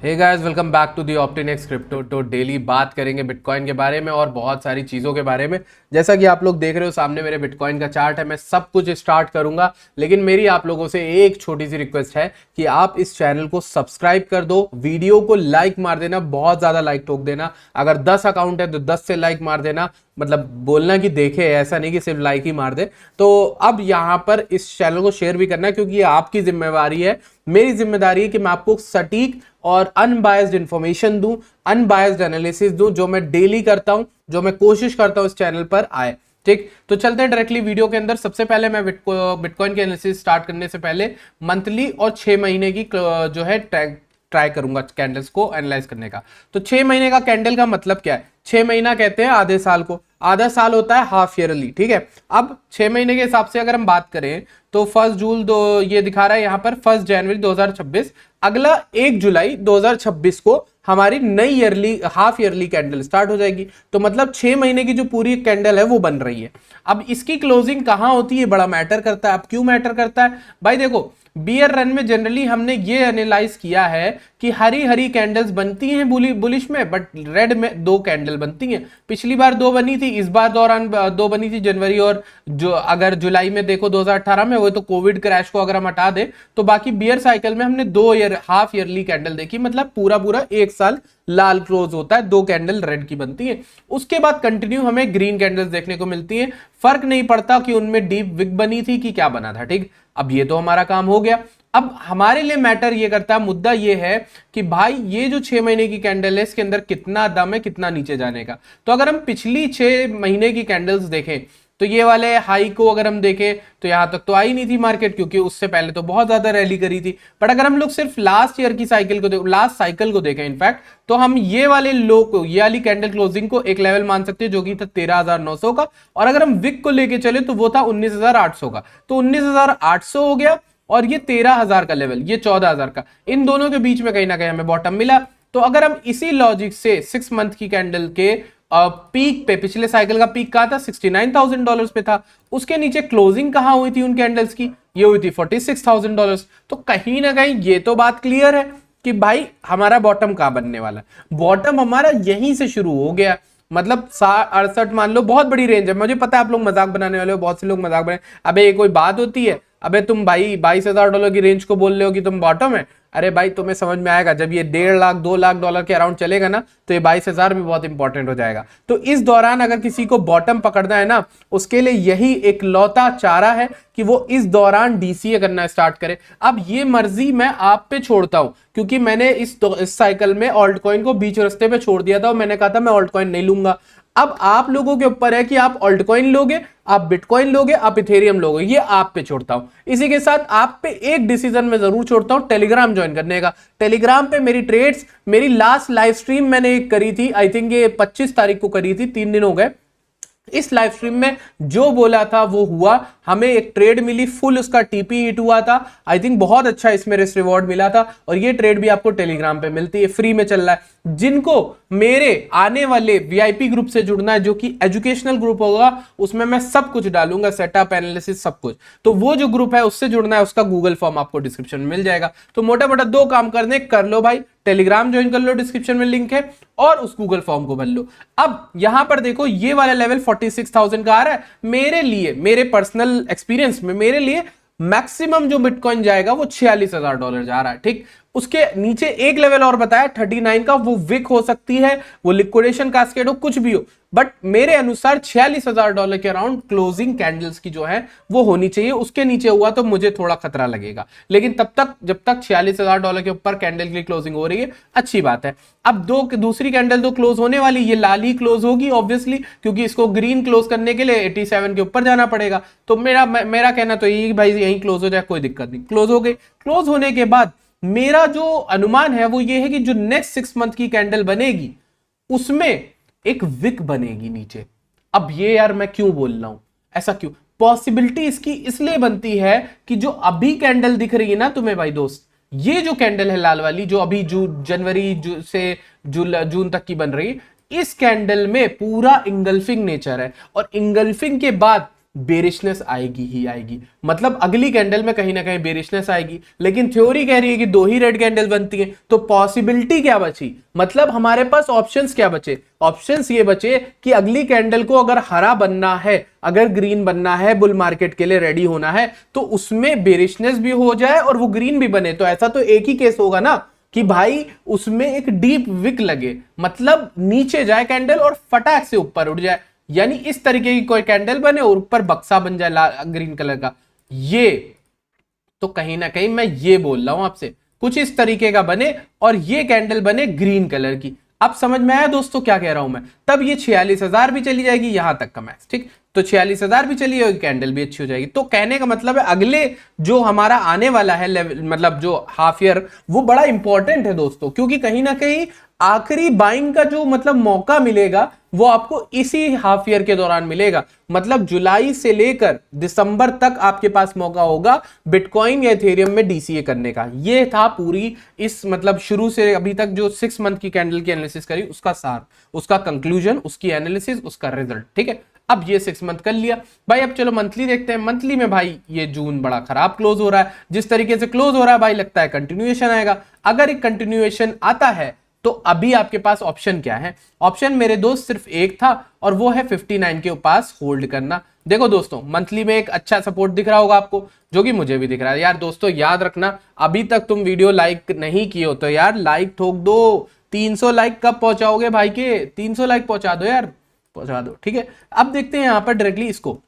Hey guys, welcome back to the Optinex crypto. तो daily बात करेंगे बिटकॉइन के बारे में और बहुत सारी चीज़ों के बारे में। जैसा कि आप लोग देख रहे हो सामने मेरे बिटकॉइन का चार्ट है। मैं सब कुछ स्टार्ट करूंगा, लेकिन मेरी आप लोगों से एक छोटी सी रिक्वेस्ट है कि आप इस चैनल को सब्सक्राइब कर दो, वीडियो को लाइक मार देना, बहुत ज़्यादा लाइक ठोक देना। अगर 10 अकाउंट है तो 10 से लाइक मार देना, मतलब बोलना कि देखे, ऐसा नहीं कि सिर्फ लाइक ही मार दे। तो अब यहाँ पर इस चैनल को शेयर भी करना है, क्योंकि ये आपकी जिम्मेवारी है। मेरी जिम्मेदारी है कि मैं आपको सटीक और अनबायस्ड इंफॉर्मेशन दूं, अनबायस्ड एनालिसिस दूं, जो मैं डेली करता हूं, जो मैं कोशिश करता हूं इस चैनल पर आए। ठीक, तो चलते हैं डायरेक्टली वीडियो के अंदर। सबसे पहले मैं बिटकॉइन के एनालिसिस स्टार्ट करने से पहले मंथली और 6 महीने की जो है ट्राई करूंगा कैंडल्स को एनालाइज करने का। तो 6 महीने का कैंडल का मतलब क्या है? 6 महीना कहते हैं आधे साल को, आधा साल होता है हाफ ईयरली। ठीक है, अब 6 महीने के हिसाब से अगर हम बात करें तो 1 जून दो ये दिखा रहा है यहाँ पर 1 जनवरी 2026, अगला 1 जुलाई 2026 को हमारी नई yearly half yearly candle start हो जाएगी। तो मतलब 6 महीने की जो पूरी कैंडल है वो बन रही है। अब इसकी क्लोजिंग कहां होती है बड़ा मैटर करता है। अब क्यों मैटर करता है भाई? देखो, बियर रन में जनरली हमने ये एनालाइज किया है कि हरी हरी कैंडल्स बनती हैं बुलिश में, बट रेड में 2 कैंडल बनती हैं। पिछली बार 2 बनी थी, इस बार दौरान 2 बनी थी, जनवरी और जो अगर जुलाई में देखो 2018 में, वो तो कोविड क्रैश को अगर हम हटा दे तो बाकी बियर साइकिल में हमने 2 हाफ ईयरली कैंडल देखी। मतलब पूरा पूरा 1 साल लाल क्लोज होता है, 2 कैंडल रेड की बनती है। उसके बाद कंटिन्यू हमें ग्रीन कैंडल्स देखने को मिलती है। फर्क नहीं पड़ता कि उनमें डीप विक बनी थी कि क्या बना था। ठीक, अब ये तो हमारा काम हो गया। अब हमारे लिए मैटर ये करता है, मुद्दा ये है कि भाई ये जो 6 महीने की कैंडल है इसके अंदर कितना दम है, कितना नीचे जाने का। तो अगर हम पिछली 6 महीने की कैंडल्स देखें तो ये वाले हाई को अगर हम देखें तो यहां तक तो आई नहीं थी मार्केट, क्योंकि उससे पहले तो बहुत ज्यादा रैली करी थी। बट अगर हम लोग सिर्फ लास्ट ईयर की साइकिल को लास्ट साइकिल को देखें इनफैक्ट, तो हम ये वाले लो को, ये वाली कैंडल क्लोजिंग को एक लेवल मान सकते हैं जो कि था 13,900 का। और अगर हम विक को लेके चले तो वो था 19,800 का। तो 19,800 हो गया और ये 13,000 का लेवल, ये 14,000 का। इन दोनों के बीच में कहीं ना कहीं हमें बॉटम मिला। तो अगर हम इसी लॉजिक से 6 मंथ की कैंडल के पीक पे, पिछले साइकिल का पीक कहा था $69,000 पे था, उसके नीचे क्लोजिंग कहां हुई थी उन कैंडल्स की? ये हुई थी $46,000। तो कहीं ना कहीं ये तो बात क्लियर है कि भाई हमारा बॉटम कहां बनने वाला है। बॉटम हमारा यहीं से शुरू हो गया। मतलब 68 मान लो, बहुत बड़ी रेंज है। मुझे पता है आप लोग मजाक बनाने वाले हो, बहुत से लोग मजाक बने, अबे ये कोई बात होती है? अबे तुम भाई $22,000 की रेंज को बोल रहे हो कि तुम बॉटम है। अरे भाई तुम्हें समझ में आएगा जब ये 1.5 लाख 2 लाख डॉलर के अराउंड चलेगा ना, तो ये 22,000 भी बहुत इंपॉर्टेंट हो जाएगा। तो इस दौरान अगर किसी को बॉटम पकड़ना है ना, उसके लिए यही एक लौता चारा है कि वो इस दौरान डीसीए करना स्टार्ट करे। अब ये मर्जी मैं आप पे छोड़ता हूं, क्योंकि मैंने इस साइकिल में ऑल्ट कॉइन को बीच रास्ते पे छोड़ दिया था और मैंने कहा था मैं ऑल्ट कॉइन नहीं लूंगा। अब आप लोगों के ऊपर है कि आप ऑल्ट कॉइन लोगे, आप बिटकॉइन लोगे, आप इथेरियम लोगे, ये आप पे छोड़ता हूं। इसी के साथ आप पे एक डिसीजन में जरूर छोड़ता हूं, टेलीग्राम ज्वाइन करने का। टेलीग्राम पे मेरी ट्रेड्स, मेरी लास्ट लाइव स्ट्रीम मैंने एक करी थी, आई थिंक ये 25 तारीख को करी थी, 3 दिन हो गए। इस लाइव स्ट्रीम में जो बोला था वो हुआ। हमें एक ट्रेड मिली, फुल उसका टीपी हिट हुआ था। आई थिंक बहुत अच्छा इसमें रिस्क रिवॉर्ड मिला था। और ये ट्रेड भी आपको टेलीग्राम पे मिलती है, फ्री में चल रहा है। जिनको मेरे आने वाले वीआईपी ग्रुप से जुड़ना है, जो कि एजुकेशनल ग्रुप होगा, उसमें मैं सब कुछ डालूंगा, सेटअप, एनालिसिस, सब कुछ। तो वो जो ग्रुप है उससे जुड़ना है, उसका गूगल फॉर्म आपको डिस्क्रिप्शन में मिल जाएगा। तो मोटा मोटा 2 काम करने, कर लो भाई, टेलीग्राम ज्वाइन कर लो, डिस्क्रिप्शन में लिंक है, और उस गूगल फॉर्म को भर लो। अब यहां पर देखो ये वाला लेवल 46,000 का आ रहा है। मेरे लिए, मेरे पर्सनल एक्सपीरियंस में, मेरे लिए मैक्सिमम जो बिटकॉइन जाएगा वो $46,000 जा रहा है। ठीक, उसके नीचे एक लेवल और बताया 39 का, वो विक हो सकती है, वो लिक्विडेशन कास्केड हो, कुछ भी हो। बट मेरे अनुसार $46,000 के अराउंड क्लोजिंग कैंडल्स की जो है वो होनी चाहिए। उसके नीचे हुआ तो मुझे थोड़ा खतरा लगेगा, लेकिन तब तक जब तक $46,000 के ऊपर कैंडल की क्लोजिंग हो रही है, अच्छी बात है। अब दूसरी कैंडल तो क्लोज होने वाली, ये लाल ही क्लोज होगी ऑब्वियसली, क्योंकि इसको ग्रीन क्लोज करने के लिए 87 के ऊपर जाना पड़ेगा। तो मेरा कहना तो यही भाई, यही क्लोज हो जाए, कोई दिक्कत नहीं। क्लोज हो गई। क्लोज होने के बाद मेरा जो अनुमान है वो ये है कि जो नेक्स्ट 6 मंथ की कैंडल बनेगी उसमें एक विक बनेगी नीचे। अब ये यार मैं क्यों बोल रहा हूं, ऐसा क्यों? पॉसिबिलिटी इसकी इसलिए बनती है कि जो अभी कैंडल दिख रही है ना तुम्हें भाई दोस्त, ये जो कैंडल है लाल वाली, जो अभी जनवरी से जून तक की बन रही है, इस कैंडल में पूरा इंगल्फिंग नेचर है। और इंगल्फिंग के बाद बेरिशनेस आएगी ही आएगी। मतलब अगली कैंडल में कहीं ना कहीं बेरिशनेस आएगी, लेकिन थ्योरी कह रही है कि दो ही रेड कैंडल बनती है, तो पॉसिबिलिटी क्या बची, मतलब हमारे पास ऑप्शंस क्या बचे, ऑप्शंस ये बचे कि अगली कैंडल को अगर हरा बनना है, अगर ग्रीन बनना है, बुल मार्केट के लिए रेडी होना है, तो उसमें बेरिशनेस भी हो जाए और वो ग्रीन भी बने। तो ऐसा तो एक ही केस होगा ना कि भाई उसमें एक डीप विक लगे, मतलब नीचे जाए कैंडल और फटाक से ऊपर उठ जाए, यानी इस तरीके की कोई कैंडल बने और ऊपर बक्सा बन जाए ग्रीन कलर का। ये तो कहीं ना कहीं मैं ये बोल रहा हूं आपसे, कुछ इस तरीके का बने और ये कैंडल बने ग्रीन कलर की। अब समझ में आया दोस्तों क्या कह रहा हूं मैं? तब ये 46,000 भी चली जाएगी यहां तक का मैक्स, ठीक, तो 46,000 भी चली जाएगी, कैंडल भी अच्छी हो जाएगी। तो कहने का मतलब है अगले जो हमारा आने वाला है लेवल, मतलब जो हाफ ईयर, वो बड़ा इंपॉर्टेंट है दोस्तों, क्योंकि कहीं ना कहीं आखिरी बाइंग का जो मतलब मौका मिलेगा वो आपको इसी हाफ ईयर के दौरान मिलेगा। मतलब जुलाई से लेकर दिसंबर तक आपके पास मौका होगा बिटकॉइन या इथेरियम में डीसीए करने का। ये था पूरी इस मतलब शुरू से अभी तक जो 6 मंथ की कैंडल की एनालिसिस करी, उसका सार, उसका कंक्लूजन, उसकी एनालिसिस, उसका रिजल्ट, ठीक है। अब ये 6 मंथ कर लिया भाई, अब चलो मंथली देखते हैं। मंथली में भाई ये जून बड़ा खराब क्लोज हो रहा है, जिस तरीके से क्लोज हो रहा है भाई लगता है कंटिन्यूएशन आएगा। अगर एक कंटिन्यूएशन आता है तो अभी आपके पास ऑप्शन क्या है? ऑप्शन मेरे दोस्त सिर्फ एक था और वो है 59 के पास होल्ड करना। देखो दोस्तों मंथली में एक अच्छा सपोर्ट दिख रहा होगा आपको, जो कि मुझे भी दिख रहा है यार। दोस्तों याद रखना, अभी तक तुम वीडियो लाइक नहीं किए हो तो यार लाइक ठोक दो। 300 लाइक कब पहुंचाओगे भाई के? 300 लाइक पहुंचा दो यार, पहुंचा दो, ठीक है। अब देखते हैं यहां पर डायरेक्टली इसको,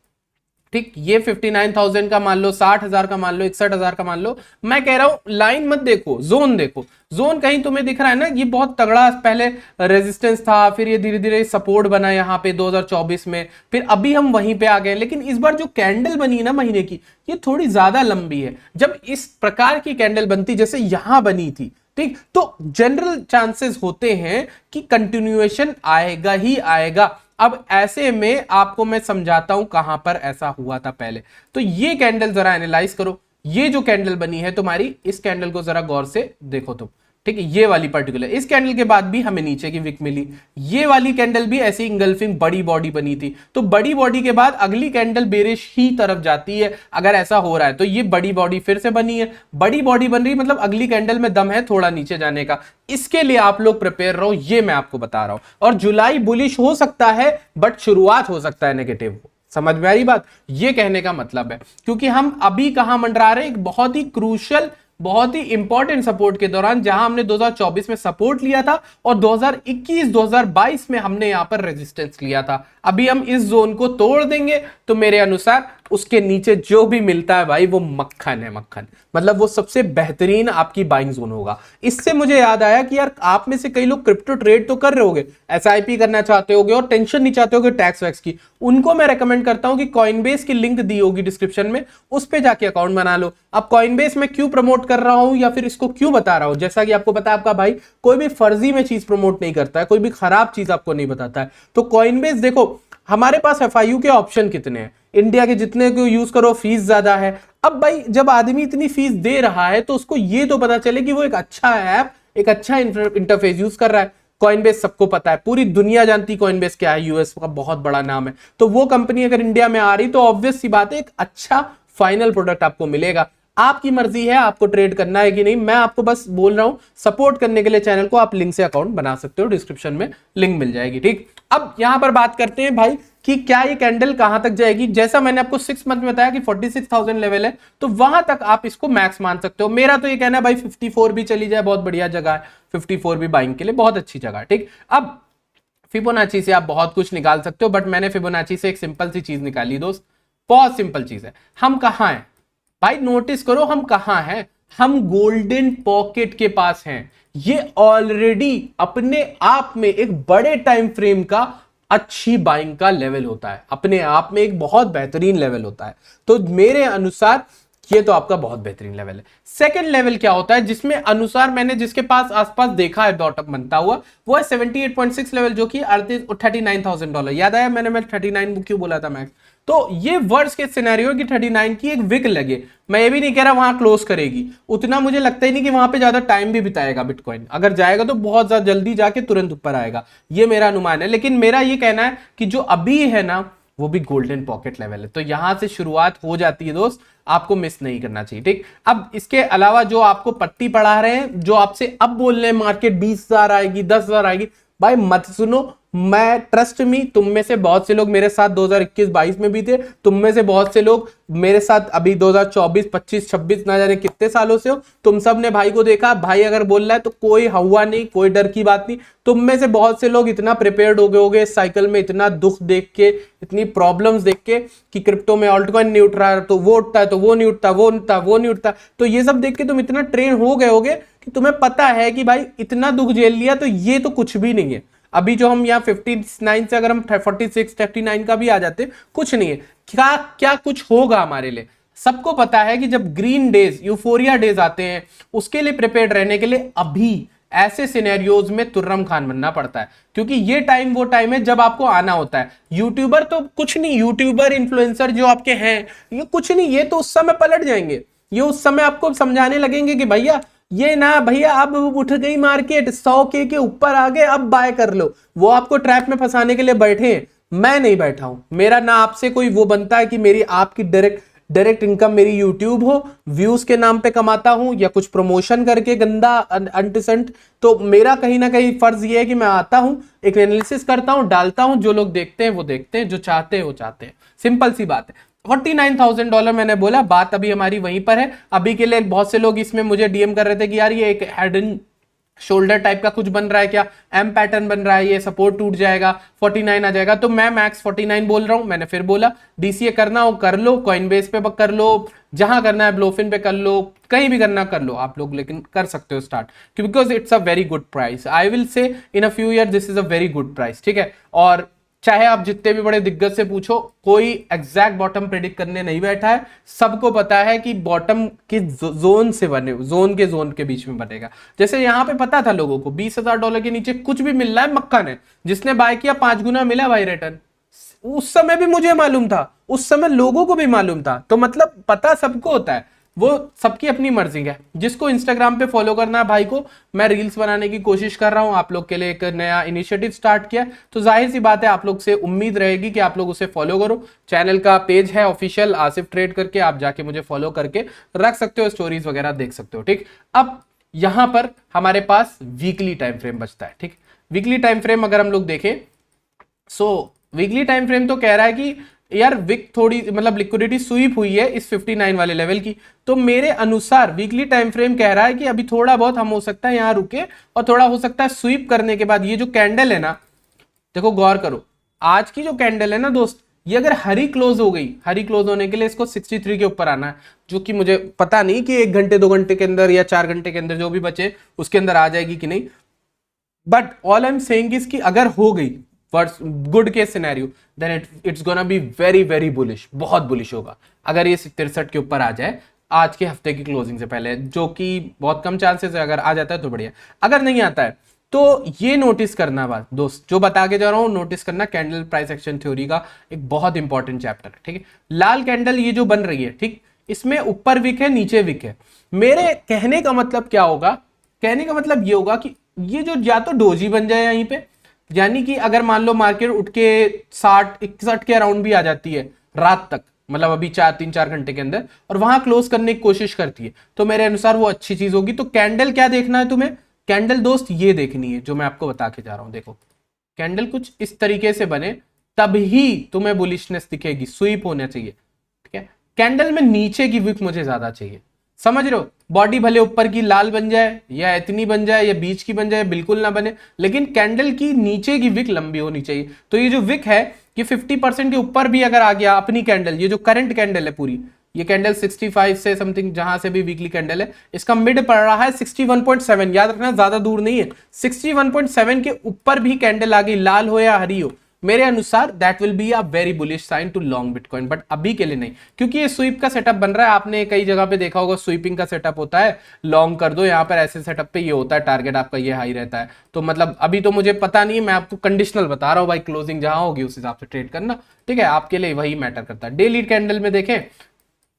ठीक, ये 59,000 का मान लो, 60,000 का मान लो, 61,000 का मान लो। मैं कह रहा हूं लाइन मत देखो, जोन देखो। जोन कहीं तुम्हें दिख रहा है ना, ये बहुत तगड़ा पहले रेजिस्टेंस था, फिर ये धीरे धीरे सपोर्ट बना यहाँ पे 2024 में, फिर अभी हम वहीं पे आ गए। लेकिन इस बार जो कैंडल बनी ना महीने की, ये थोड़ी ज्यादा लंबी है। जब इस प्रकार की कैंडल बनती जैसे यहां बनी थी, ठीक, तो जनरल चांसेस होते हैं कि कंटिन्यूएशन आएगा ही आएगा। अब ऐसे में आपको मैं समझाता हूं कहां पर ऐसा हुआ था पहले। तो ये कैंडल जरा एनालाइज करो, ये जो कैंडल बनी है तुम्हारी, इस कैंडल को जरा गौर से देखो तुम, ठीक है। ये वाली पर्टिकुलर, इस कैंडल के बाद भी हमें नीचे की विक मिली। ये वाली कैंडल भी ऐसी इंगल्फिंग बड़ी बॉडी बनी थी। तो बड़ी बॉडी के बाद अगली कैंडल बेरिश ही तरफ जाती है अगर ऐसा हो रहा है। तो ये बड़ी बॉडी फिर से बनी है, बड़ी बॉडी बन रही, मतलब अगली कैंडल में दम है थोड़ा नीचे जाने का। इसके लिए आप लोग प्रिपेयर रहो, ये मैं आपको बता रहा हूं। और जुलाई बुलिश हो सकता है, बट शुरुआत हो सकता है नेगेटिव। समझ में आ रही बात? ये कहने का मतलब है, क्योंकि हम अभी कहां मंडरा रहे हैं, एक बहुत ही क्रूशियल, बहुत ही इंपॉर्टेंट सपोर्ट के दौरान, जहां हमने 2024 में सपोर्ट लिया था और 2021-2022 में हमने यहां पर रेजिस्टेंस लिया था। अभी हम इस जोन को तोड़ देंगे तो मेरे अनुसार उसके नीचे जो भी मिलता है भाई वो मक्खन है, मक्खन, मतलब वो सबसे बेहतरीन आपकी बाइंग जोन होगा। इससे मुझे याद आया कि यार आप में से कई लोग क्रिप्टो ट्रेड तो कर रहे होगे, एसआईपी करना चाहते होगे और टेंशन नहीं चाहते होगे टैक्स वैक्स की। उनको मैं रेकमेंड करता हूं कि कॉइनबेस की लिंक दी होगी डिस्क्रिप्शन में, उस पे जाके अकाउंट बना लो। अब कॉइनबेस में क्यों प्रमोट कर रहा हूं या फिर इसको क्यों बता रहा हूं, जैसा कि आपको पता है आपका भाई कोई भी फर्जी में चीज प्रमोट नहीं करता है, कोई भी खराब चीज आपको नहीं बताता है। तो कॉइनबेस देखो, हमारे पास एफआईयू के ऑप्शन कितने हैं, इंडिया के जितने को यूज करो फीस ज्यादा है। अब भाई जब आदमी इतनी फीस दे रहा है तो उसको ये तो पता चले कि वो एक अच्छा ऐप, एक अच्छा इंटरफेस यूज कर रहा है। कॉइनबेस सबको पता है, पूरी दुनिया जानती है कॉइनबेस क्या है, यूएस का बहुत बड़ा नाम है। तो वो कंपनी अगर इंडिया में आ रही तो ऑब्वियस सी बात है एक अच्छा फाइनल प्रोडक्ट आपको मिलेगा। आपकी मर्जी है आपको ट्रेड करना है कि नहीं, मैं आपको बस बोल रहा हूं सपोर्ट करने के लिए चैनल को आप लिंक से अकाउंट बना सकते हो, डिस्क्रिप्शन में लिंक मिल जाएगी, ठीक। अब यहां पर बात करते हैं भाई कि क्या ये कैंडल कहां तक जाएगी। जैसा मैंने आपको 6 मंथ में बताया कि 46,000 लेवल है, तो वहां तक आप इसको मैक्स मान सकते हो। मेरा तो ये कहना है भाई 54 भी चली जाए, बहुत बढ़िया जगह है, 54 भी बाइंग के लिए बहुत अच्छी जगह है, ठीक। अब फिबोनाची से आप बहुत कुछ निकाल सकते हो, बट मैंने फिबोनाची से एक सिंपल सी चीज निकाली दोस्त, बहुत सिंपल चीज है। हम कहां हैं भाई, नोटिस करो हम कहां हैं, हम गोल्डन पॉकेट के पास हैं। ये ऑलरेडी अपने आप में एक बड़े टाइम फ्रेम का अच्छी बाइंग का लेवल होता है, अपने आप में एक बहुत बेहतरीन लेवल होता है। तो मेरे अनुसार ये तो आपका बहुत बेहतरीन लेवल है। सेकंड लेवल क्या होता है, जिसमें अनुसार मैंने जिसके पास आसपास देखा है बॉटम बनता हुआ, वो है 78.6 लेवल, जो कि $39,000। याद आया मैं 39 क्यों बोला था मैक्स? तो ये वर्स्ट के सिनेरियो की 39 की एक विक लगे। मैं ये भी नहीं कह रहा वहां क्लोज करेगी, उतना मुझे लगता ही नहीं कि वहां पे ज्यादा टाइम भी बिताएगा बिटकॉइन। अगर जाएगा तो बहुत ज्यादा जल्दी जाके तुरंत ऊपर आएगा, ये मेरा अनुमान है। लेकिन मेरा ये कहना है कि जो अभी है ना, वो भी गोल्डन पॉकेट लेवल है। तो यहां से शुरुआत हो जाती है दोस्त, आपको मिस नहीं करना चाहिए, ठीक। अब इसके अलावा जो आपको पट्टी पढ़ा रहे हैं, जो आपसे अब बोल रहे हैं मार्केट 20,000 आएगी, 10,000 आएगी, भाई मत सुनो। मैं ट्रस्ट मी, तुम में से बहुत से लोग मेरे साथ 2021-22 में भी थे, तुम में से बहुत से लोग मेरे साथ अभी 2024, 25, 26 ना जाने कितने सालों से हो, तुम सब ने भाई को देखा। भाई अगर बोल रहा है तो कोई हवा नहीं, कोई डर की बात नहीं। तुम में से बहुत से लोग इतना प्रिपेयर्ड हो गए होगे इस साइकिल में, इतना दुख देख के, इतनी प्रॉब्लम्स देख के कि क्रिप्टो में ऑल्ट कॉइन नहीं उठ रहा, तो वो उठता है, तो वो नहीं उठता, वो उठता, वो नहीं उठता। तो ये सब देख के तुम इतना ट्रेन हो गए होगे कि तुम्हें पता है कि भाई इतना दुख झेल लिया तो ये तो कुछ भी नहीं है। अभी जो हम यहाँ 59 से अगर हम 46, 39 का भी आ जाते, कुछ नहीं है। क्या क्या कुछ होगा हमारे लिए, सबको पता है कि जब ग्रीन डेज, यूफोरिया डेज आते हैं, उसके लिए प्रिपेयर्ड रहने के लिए अभी ऐसे सिनेरियोज में तुर्रम खान बनना पड़ता है, क्योंकि ये टाइम वो टाइम है जब आपको आना होता है। यूट्यूबर तो कुछ नहीं, यूट्यूबर इन्फ्लुएंसर जो आपके हैं ये कुछ नहीं, ये तो उस समय पलट जाएंगे। ये उस समय आपको समझाने लगेंगे कि भैया ये ना, भैया अब उठ गई मार्केट 100K के ऊपर आ गए, अब बाय कर लो। वो आपको ट्रैप में फंसाने के लिए बैठे हैं, मैं नहीं बैठा हूं। मेरा ना आपसे कोई वो बनता है कि मेरी आपकी डायरेक्ट इनकम मेरी यूट्यूब हो, व्यूज के नाम पे कमाता हूं या कुछ प्रमोशन करके गंदा अनटिसेंट। तो मेरा कहीं ना कहीं फर्ज ये है कि मैं आता हूं, एक एनालिसिस करता हूं, डालता हूं, जो लोग देखते हैं वो देखते हैं, जो चाहते हैं वो चाहते हैं। सिंपल सी बात है। $49,000 मैंने बोला, बात अभी हमारी वहीं पर है। अभी के लिए बहुत से लोग इसमें मुझे डीएम कर रहे थे कि यार ये एक हेड एंड शोल्डर टाइप का कुछ बन रहा है क्या, एम पैटर्न बन रहा है, ये सपोर्ट टूट जाएगा, 49 आ जाएगा। तो मैं मैक्स 49 बोल रहा हूं। मैंने फिर बोला डीसीए करना हो कर लो, कॉइनबेस पे कर लो, जहां करना है ब्लोफिन पे कर लो, कहीं भी करना कर लो आप लोग, लेकिन कर सकते हो start, because it's a very good price. I will say in a few year this is a very good price, ठीक है। और चाहे आप जितने भी बड़े दिग्गज से पूछो, कोई एग्जैक्ट बॉटम प्रेडिक्ट करने नहीं बैठा है। सबको पता है कि बॉटम किस जोन से बने, जोन के बीच में बनेगा। जैसे यहां पे पता था लोगों को $20,000 के नीचे कुछ भी मिल रहा है, मक्खन है। जिसने बाय किया 5 गुना मिला भाई रिटर्न। उस समय भी मुझे मालूम था, उस समय लोगों को भी मालूम था। तो मतलब पता सबको होता है, वो सबकी अपनी मर्जी है। जिसको इंस्टाग्राम पे फॉलो करना है भाई को, मैं रील्स बनाने की कोशिश कर रहा हूं, आप लोग के लिए एक नया इनिशिएटिव स्टार्ट किया, तो जाहिर सी बात है आप लोग से उम्मीद रहेगी कि आप लोग उसे फॉलो करो। चैनल का पेज है ऑफिशियल आसिफ ट्रेड करके, आप जाके मुझे फॉलो करके रख सकते हो, स्टोरीज वगैरह देख सकते हो, ठीक। अब यहां पर हमारे पास वीकली टाइम फ्रेम बचता है, ठीक। वीकली टाइम फ्रेम अगर हम लोग देखें, सो वीकली टाइम फ्रेम तो कह रहा है कि यार विक थोड़ी मतलब लिक्विडिटी स्वीप हुई है इस 59 वाले लेवल की। तो मेरे अनुसार वीकली टाइम फ्रेम कह रहा है कि अभी थोड़ा बहुत हम हो सकता है यहां रुके, और थोड़ा हो सकता है स्वीप करने के बाद ये जो कैंडल है ना, देखो गौर करो, आज की जो कैंडल है ना दोस्त, ये अगर हरी क्लोज हो गई, हरी क्लोज होने के लिए इसको 63 के ऊपर आना है, जो कि मुझे पता नहीं कि 1 घंटे 2 घंटे के अंदर या 4 घंटे के अंदर जो भी बचे उसके अंदर आ जाएगी कि नहीं। But all I am saying is कि अगर हो गई good case scenario, then it's gonna be very very bullish, बहुत बुलिश होगा अगर ये 63 के ऊपर आ जाए आज के हफ्ते की क्लोजिंग से पहले, जो कि बहुत कम चांसेस है। अगर आ जाता है तो बढ़िया, अगर नहीं आता है तो ये नोटिस करना बात दोस्त, जो बता के जा रहा हूं नोटिस करना, कैंडल प्राइस एक्शन थ्योरी का एक बहुत इंपॉर्टेंट चैप्टर है, ठीक है। लाल कैंडल ये जो बन रही है, ठीक, इसमें ऊपर विक है नीचे विक है। मेरे कहने का मतलब क्या होगा, कहने का मतलब ये होगा कि ये जो या तो डोजी बन जाए यहीं पे, यानी कि अगर मान लो मार्केट उठ के 60-61 के अराउंड भी आ जाती है रात तक, मतलब अभी 3-4 घंटे के अंदर, और वहां क्लोज करने की कोशिश करती है, तो मेरे अनुसार वो अच्छी चीज होगी। तो कैंडल क्या देखना है तुम्हें, कैंडल दोस्त ये देखनी है जो मैं आपको बता के जा रहा हूं। देखो कैंडल कुछ इस तरीके से बने तभी तुम्हें बुलिशनेस दिखेगी, स्वीप होना चाहिए, ठीक है। कैंडल में नीचे की विक मुझे ज्यादा चाहिए, समझ रहे हो। बॉडी भले ऊपर की लाल बन जाए या इतनी बन जाए या बीच की बन जाए, बिल्कुल ना बने, लेकिन कैंडल की नीचे की विक लंबी होनी चाहिए। तो ये जो विक है ये 50% के ऊपर भी अगर आ गया अपनी कैंडल, ये जो करंट कैंडल है पूरी, ये कैंडल 65 से समथिंग जहां से भी वीकली कैंडल है, इसका मिड पड़ रहा है 61.7, याद रखना ज्यादा दूर नहीं है। 61.7 के ऊपर भी कैंडल आ गई, लाल हो या हरी हो, मेरे अनुसार that will be a very bullish sign to long bitcoin, but अभी के लिए नहीं, क्योंकि ये स्वीप का सेटअप बन रहा है। आपने कई जगह पे देखा होगा स्वीपिंग का सेटअप होता है, लॉन्ग कर दो यहाँ पर, ऐसे सेटअप पे ये होता है, टारगेट आपका ये हाई रहता है। तो मतलब अभी तो मुझे पता नहीं, मैं आपको कंडीशनल बता रहा हूँ भाई, क्लोजिंग जहां होगी उस हिसाब से ट्रेड करना, ठीक है, आपके लिए वही मैटर करता है। डेली कैंडल में देखें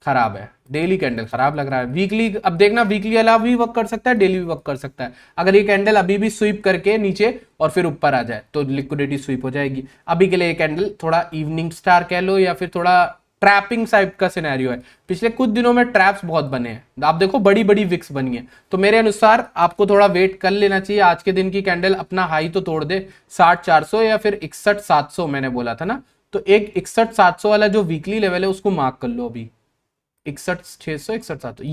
खराब है, डेली कैंडल खराब लग रहा है। वीकली अब देखना, वीकली अलावा भी वर्क कर सकता है, डेली भी वर्क कर सकता है। अगर ये कैंडल अभी भी स्वीप करके नीचे और फिर ऊपर आ जाए तो लिक्विडिटी स्वीप हो जाएगी। अभी के लिए ये कैंडल थोड़ा इवनिंग स्टार कह लो या फिर थोड़ा ट्रैपिंग टाइप का सिनेरियो है। पिछले कुछ दिनों में ट्रैप्स बहुत बने हैं, आप देखो बड़ी बड़ी विक्स बनी है, तो मेरे अनुसार आपको थोड़ा वेट कर लेना चाहिए। आज के दिन की कैंडल अपना हाई तो तोड़ दे 60-400 या फिर 61-700 मैंने बोला था ना, तो एक 61-700 वाला जो वीकली लेवल है उसको मार्क कर लो। अभी 61-600 61-700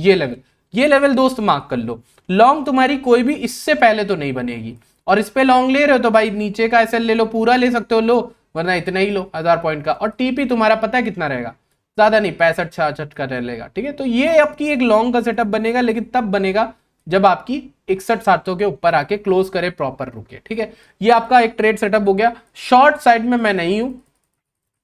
ये लेवल दोस्त मार्क कर लो। लॉन्ग तुम्हारी कोई भी इससे पहले तो नहीं बनेगी, और इस पे लॉन्ग ले रहे हो तो भाई नीचे का एसएल ले लो, पूरा ले सकते हो लो, वरना इतना ही लो 1000 पॉइंट का। और टीपी तुम्हारा पता है कितना रहेगा, ज्यादा नहीं 65-66 का रहेगा, ठीक है। तो ये आपकी एक लॉन्ग का सेटअप बनेगा, लेकिन तब बनेगा जब आपकी 61-700 के ऊपर आके क्लोज करे, प्रॉपर रुके, ठीक है। ये आपका एक ट्रेड सेटअप हो गया। शॉर्ट साइड में मैं नहीं हूं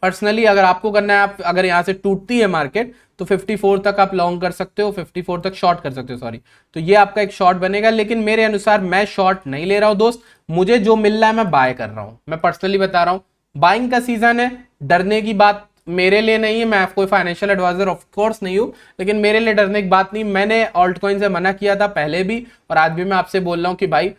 पर्सनली, अगर आपको करना है, आप अगर यहां से टूटती है मार्केट तो 54 तक आप लॉन्ग कर सकते हो, 54 तक शॉर्ट कर सकते हो, सॉरी। तो ये आपका एक शॉर्ट बनेगा, लेकिन मेरे अनुसार मैं शॉर्ट नहीं ले रहा हूं दोस्त, मुझे जो मिल रहा है मैं बाय कर रहा हूं। मैं पर्सनली बता रहा हूं, बाइंग का सीजन है, डरने की बात मेरे लिए नहीं है। मैं कोई फाइनेंशियल एडवाइजर ऑफ कोर्स नहीं हूं, लेकिन मेरे लिए डरने की बात नहीं। मैंने ऑल्ट कॉइन से मना किया था पहले भी, और आज भी मैं आपसे बोल रहा हूं कि भाई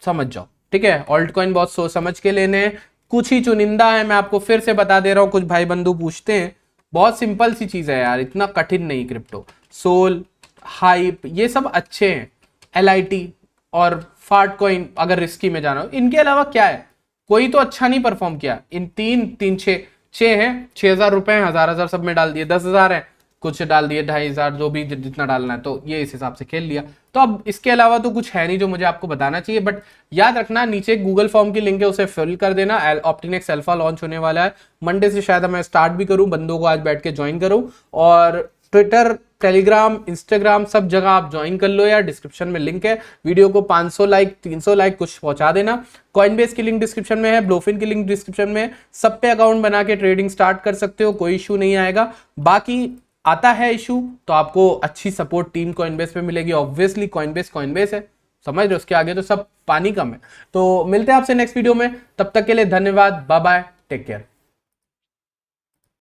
समझ जाओ, ठीक है। ऑल्ट कॉइन बहुत सोच समझ के लेने हैं, कुछ ही चुनिंदा है, मैं आपको फिर से बता दे रहा हूं। कुछ भाई बंधु पूछते हैं, बहुत सिंपल सी चीज है यार, इतना कठिन नहीं। क्रिप्टो, सोल, हाइप, ये सब अच्छे हैं। LIT और फाट कॉइन अगर रिस्की में जाना हो, इनके अलावा क्या है, कोई तो अच्छा नहीं परफॉर्म किया। इन तीन छह है, 6000 रुपए हैं, 1000 सब में डाल दिए, 10,000 है, कुछ डाल दिए 2500, जो भी जितना डालना है, तो ये इस हिसाब से खेल लिया। तो अब इसके अलावा तो कुछ है नहीं जो मुझे आपको बताना चाहिए। बट याद रखना, नीचे गूगल फॉर्म की लिंक है, उसे फिल कर देना। ऑप्टिनेक्स अल्फा लॉन्च होने वाला है मंडे से, शायद मैं स्टार्ट भी करूं, बंदों को आज बैठ के ज्वाइन करूं। और ट्विटर, टेलीग्राम, इंस्टाग्राम सब जगह आप ज्वाइन कर लो यार, डिस्क्रिप्शन में लिंक है। वीडियो को 500 लाइक 300 लाइक कुछ पहुंचा देना। कॉइनबेस की लिंक डिस्क्रिप्शन में है, ब्लोफिन की लिंक डिस्क्रिप्शन में है, सब पे अकाउंट बना के ट्रेडिंग स्टार्ट कर सकते हो, कोई इशू नहीं आएगा। बाकी आता है इशू तो आपको अच्छी सपोर्ट टीम कॉइनबेस पे मिलेगी। ऑब्वियसली कॉइनबेस है, समझ रहे हो, उसके आगे तो सब पानी कम है। तो मिलते हैं आपसे नेक्स्ट वीडियो में, तब तक के लिए धन्यवाद, बाय बाय, टेक केयर।